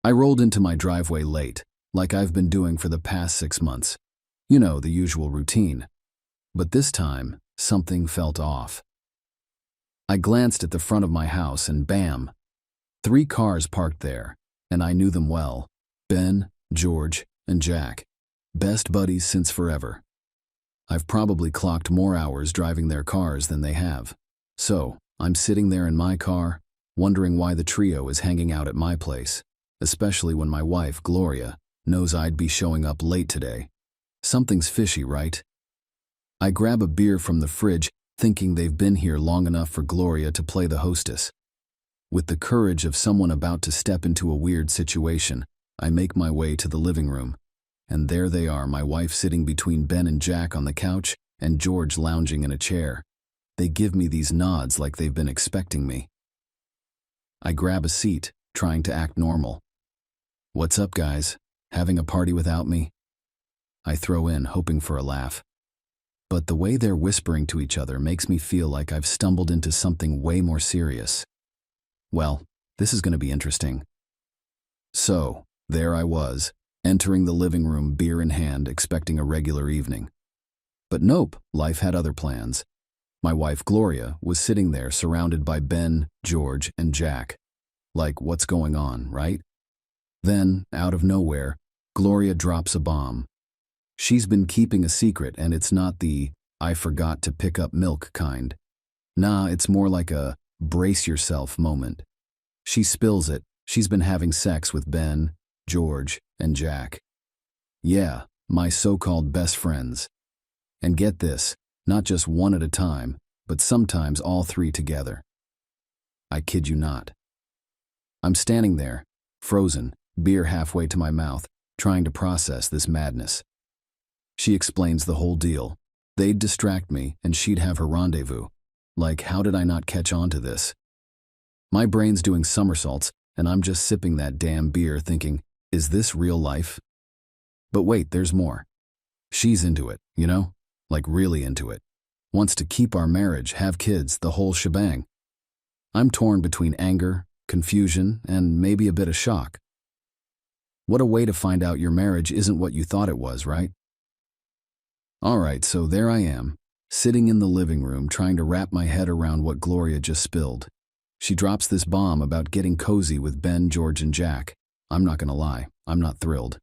I rolled into my driveway late, like I've been doing for the past 6 months. You know, the usual routine. But this time, something felt off. I glanced at the front of my house and bam! 3 cars parked there, and I knew them well. Ben, George, and Jack. Best buddies since forever. I've probably clocked more hours driving their cars than they have. So, I'm sitting there in my car, wondering why the trio is hanging out at my place, especially when my wife, Gloria, knows I'd be showing up late today. Something's fishy, right? I grab a beer from the fridge, thinking they've been here long enough for Gloria to play the hostess. With the courage of someone about to step into a weird situation, I make my way to the living room. And there they are, my wife sitting between Ben and Jack on the couch, and George lounging in a chair. They give me these nods like they've been expecting me. I grab a seat, trying to act normal. "What's up, guys? Having a party without me?" I throw in, hoping for a laugh. But the way they're whispering to each other makes me feel like I've stumbled into something way more serious. Well, this is going to be interesting. So, there I was, entering the living room, beer in hand, expecting a regular evening. But nope, life had other plans. My wife, Gloria, was sitting there surrounded by Ben, George, and Jack. Like, what's going on, right? Then, out of nowhere, Gloria drops a bomb. She's been keeping a secret, and it's not the "I forgot to pick up milk" kind. Nah, it's more like a brace yourself moment. She spills it. She's been having sex with Ben, George, and Jack. Yeah, my so-called best friends. And get this, not just one at a time, but sometimes all 3 together. I kid you not. I'm standing there, frozen, beer halfway to my mouth, trying to process this madness. She explains the whole deal. They'd distract me, and she'd have her rendezvous. Like, how did I not catch on to this? My brain's doing somersaults, and I'm just sipping that damn beer thinking, is this real life? But wait, there's more. She's into it, you know? Like really into it. Wants to keep our marriage, have kids, the whole shebang. I'm torn between anger, confusion, and maybe a bit of shock. What a way to find out your marriage isn't what you thought it was, right? Alright, so there I am, sitting in the living room trying to wrap my head around what Gloria just spilled. She drops this bomb about getting cozy with Ben, George, and Jack. I'm not gonna lie, I'm not thrilled.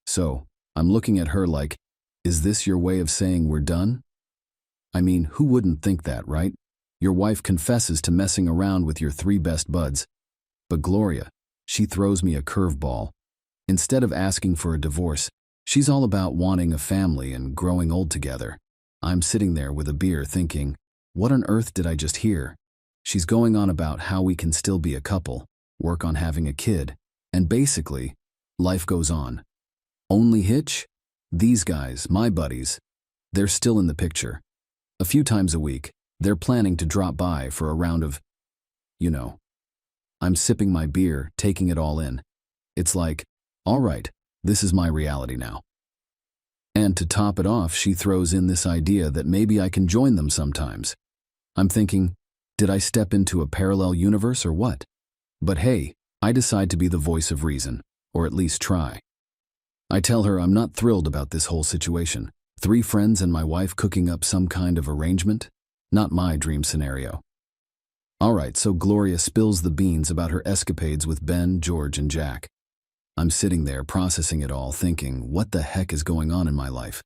So, I'm looking at her like, is this your way of saying we're done? I mean, who wouldn't think that, right? Your wife confesses to messing around with your 3 best buds. But Gloria, she throws me a curveball. Instead of asking for a divorce, she's all about wanting a family and growing old together. I'm sitting there with a beer thinking, what on earth did I just hear? She's going on about how we can still be a couple, work on having a kid, and basically, life goes on. Only hitch? These guys, my buddies, they're still in the picture. A few times a week, they're planning to drop by for a round of, you know. I'm sipping my beer, taking it all in. It's like, all right, this is my reality now. And to top it off, she throws in this idea that maybe I can join them sometimes. I'm thinking, did I step into a parallel universe or what? But hey, I decide to be the voice of reason, or at least try. I tell her I'm not thrilled about this whole situation. 3 friends and my wife cooking up some kind of arrangement? Not my dream scenario. Alright, so Gloria spills the beans about her escapades with Ben, George, and Jack. I'm sitting there processing it all, thinking, what the heck is going on in my life?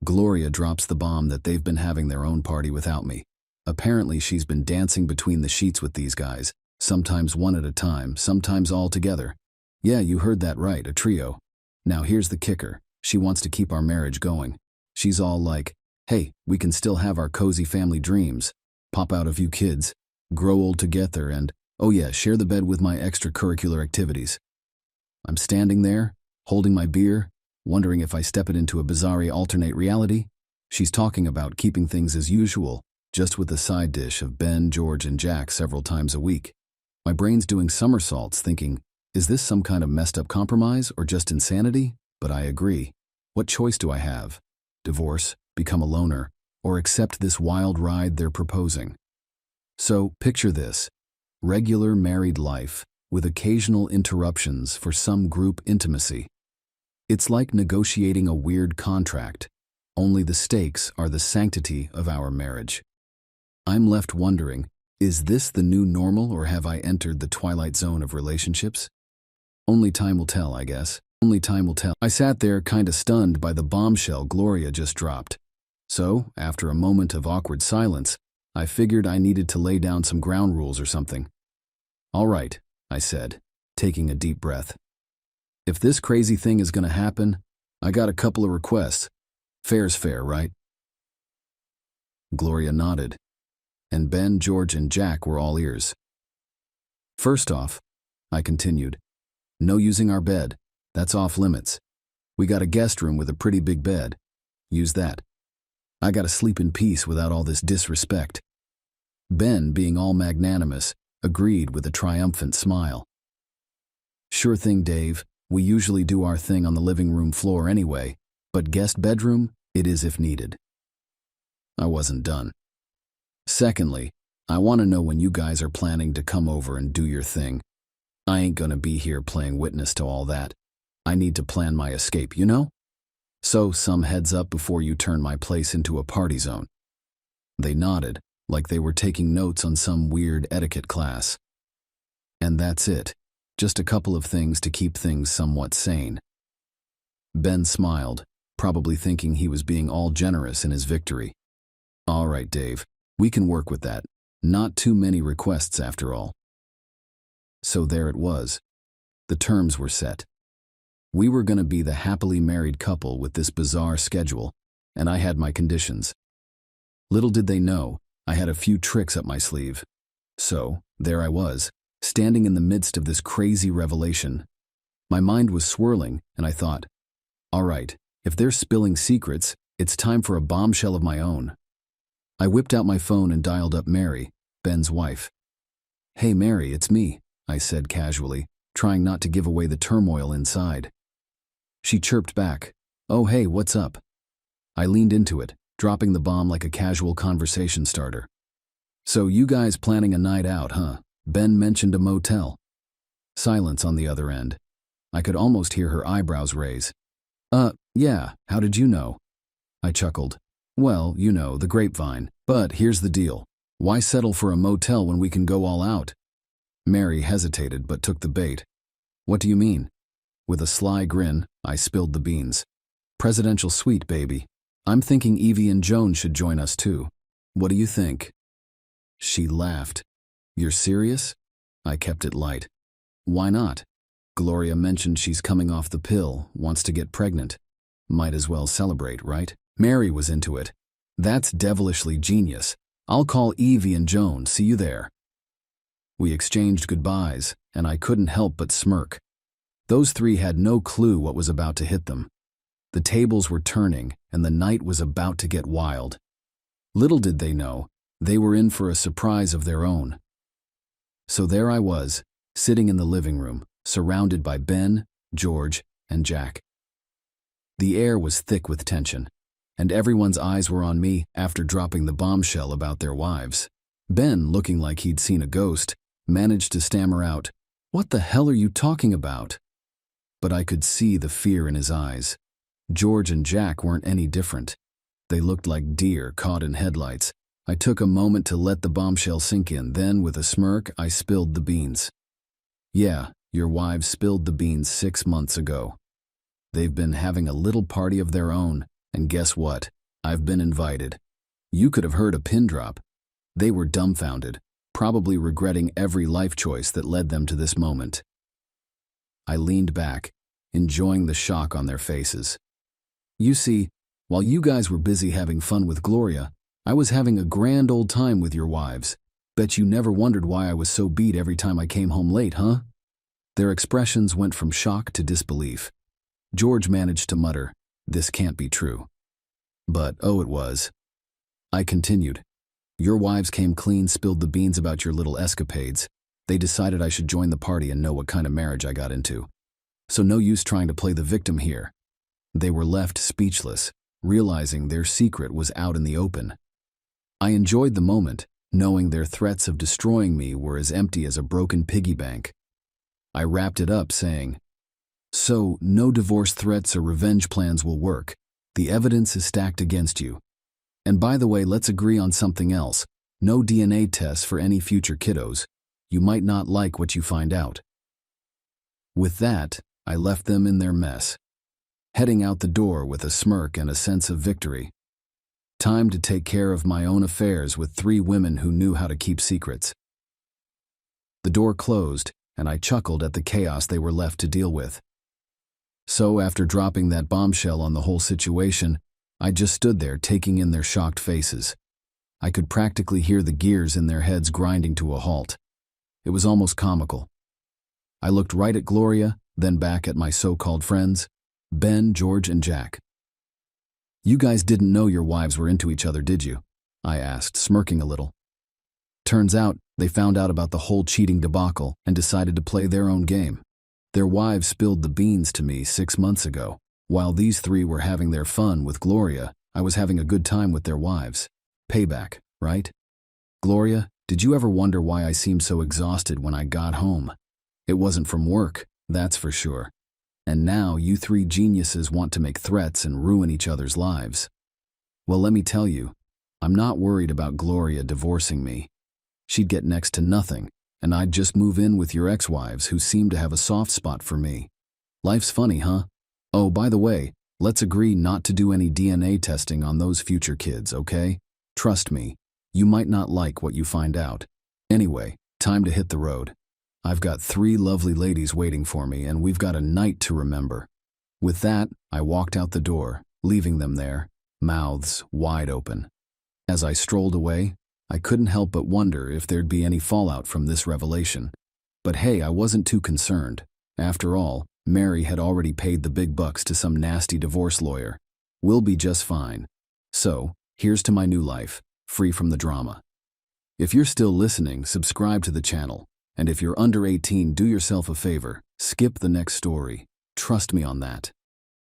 Gloria drops the bomb that they've been having their own party without me. Apparently she's been dancing between the sheets with these guys, sometimes one at a time, sometimes all together. Yeah, you heard that right, a trio. Now here's the kicker, she wants to keep our marriage going. She's all like, hey, we can still have our cozy family dreams, pop out a few kids, grow old together, and, oh yeah, share the bed with my extracurricular activities. I'm standing there, holding my beer, wondering if I step it into a bizarre alternate reality. She's talking about keeping things as usual, just with a side dish of Ben, George, and Jack several times a week. My brain's doing somersaults, thinking, is this some kind of messed up compromise or just insanity? But I agree. What choice do I have? Divorce, become a loner, or accept this wild ride they're proposing? So, picture this. Regular married life, with occasional interruptions for some group intimacy. It's like negotiating a weird contract, only the stakes are the sanctity of our marriage. I'm left wondering, is this the new normal or have I entered the twilight zone of relationships? Only time will tell, I guess. Only time will tell. I sat there kinda stunned by the bombshell Gloria just dropped. So, after a moment of awkward silence, I figured I needed to lay down some ground rules or something. "All right," I said, taking a deep breath. "If this crazy thing is gonna happen, I got a couple of requests. Fair's fair, right?" Gloria nodded, and Ben, George, and Jack were all ears. "First off," I continued, "no using our bed. That's off limits. We got a guest room with a pretty big bed. Use that. I gotta sleep in peace without all this disrespect." Ben, being all magnanimous, agreed with a triumphant smile. "Sure thing, Dave. We usually do our thing on the living room floor anyway, but guest bedroom, it is if needed." I wasn't done. "Secondly, I want to know when you guys are planning to come over and do your thing. I ain't gonna be here playing witness to all that. I need to plan my escape, you know? So some heads up before you turn my place into a party zone." They nodded, like they were taking notes on some weird etiquette class. And that's it. Just a couple of things to keep things somewhat sane. Ben smiled, probably thinking he was being all generous in his victory. "All right, Dave, we can work with that. Not too many requests after all." So there it was. The terms were set. We were going to be the happily married couple with this bizarre schedule, and I had my conditions. Little did they know, I had a few tricks up my sleeve. So, there I was, standing in the midst of this crazy revelation. My mind was swirling, and I thought, all right, if they're spilling secrets, it's time for a bombshell of my own. I whipped out my phone and dialed up Mary, Ben's wife. "Hey Mary, it's me," I said casually, trying not to give away the turmoil inside. She chirped back, "Oh hey, what's up?" I leaned into it, dropping the bomb like a casual conversation starter. "So you guys planning a night out, huh? Ben mentioned a motel." Silence on the other end. I could almost hear her eyebrows raise. Yeah, how did you know?" I chuckled. "Well, you know, the grapevine. But here's the deal. Why settle for a motel when we can go all out?" Mary hesitated but took the bait. "What do you mean?" With a sly grin, I spilled the beans. "Presidential suite, baby. I'm thinking Evie and Joan should join us too. What do you think?" She laughed. "You're serious?" I kept it light. "Why not? Gloria mentioned she's coming off the pill, wants to get pregnant. Might as well celebrate, right?" Mary was into it. "That's devilishly genius. I'll call Evie and Joan, see you there." We exchanged goodbyes, and I couldn't help but smirk. Those three had no clue what was about to hit them. The tables were turning, and the night was about to get wild. Little did they know, they were in for a surprise of their own. So there I was, sitting in the living room, surrounded by Ben, George, and Jack. The air was thick with tension, and everyone's eyes were on me after dropping the bombshell about their wives. Ben, looking like he'd seen a ghost, managed to stammer out, "What the hell are you talking about?" But I could see the fear in his eyes. George and Jack weren't any different. They looked like deer caught in headlights. I took a moment to let the bombshell sink in, then with a smirk, I spilled the beans. "Yeah, your wives spilled the beans 6 months ago. They've been having a little party of their own, and guess what? I've been invited." You could have heard a pin drop. They were dumbfounded, probably regretting every life choice that led them to this moment. I leaned back, enjoying the shock on their faces. "You see, while you guys were busy having fun with Gloria, I was having a grand old time with your wives. Bet you never wondered why I was so beat every time I came home late, huh?" Their expressions went from shock to disbelief. George managed to mutter, "This can't be true." But, oh, it was. I continued, "Your wives came clean, spilled the beans about your little escapades. They decided I should join the party and know what kind of marriage I got into. So no use trying to play the victim here." They were left speechless, realizing their secret was out in the open. I enjoyed the moment, knowing their threats of destroying me were as empty as a broken piggy bank. I wrapped it up saying, "So, no divorce threats or revenge plans will work. The evidence is stacked against you. And by the way, let's agree on something else. No DNA tests for any future kiddos. You might not like what you find out." With that, I left them in their mess, heading out the door with a smirk and a sense of victory. Time to take care of my own affairs with 3 women who knew how to keep secrets. The door closed, and I chuckled at the chaos they were left to deal with. So after dropping that bombshell on the whole situation, I just stood there taking in their shocked faces. I could practically hear the gears in their heads grinding to a halt. It was almost comical. I looked right at Gloria, then back at my so-called friends, Ben, George, and Jack. "You guys didn't know your wives were into each other, did you?" I asked, smirking a little. Turns out, they found out about the whole cheating debacle and decided to play their own game. Their wives spilled the beans to me 6 months ago. While these 3 were having their fun with Gloria, I was having a good time with their wives. Payback, right? Gloria, did you ever wonder why I seemed so exhausted when I got home? It wasn't from work, that's for sure. And now you 3 geniuses want to make threats and ruin each other's lives. Well, let me tell you, I'm not worried about Gloria divorcing me. She'd get next to nothing, and I'd just move in with your ex-wives who seem to have a soft spot for me. Life's funny, huh? Oh, by the way, let's agree not to do any DNA testing on those future kids, okay? Trust me, you might not like what you find out. Anyway, time to hit the road. I've got 3 lovely ladies waiting for me, and we've got a night to remember. With that, I walked out the door, leaving them there, mouths wide open. As I strolled away, I couldn't help but wonder if there'd be any fallout from this revelation. But hey, I wasn't too concerned. After all, Mary had already paid the big bucks to some nasty divorce lawyer. We'll be just fine. So, here's to my new life, free from the drama. If you're still listening, subscribe to the channel. And if you're under 18, do yourself a favor, skip the next story. Trust me on that.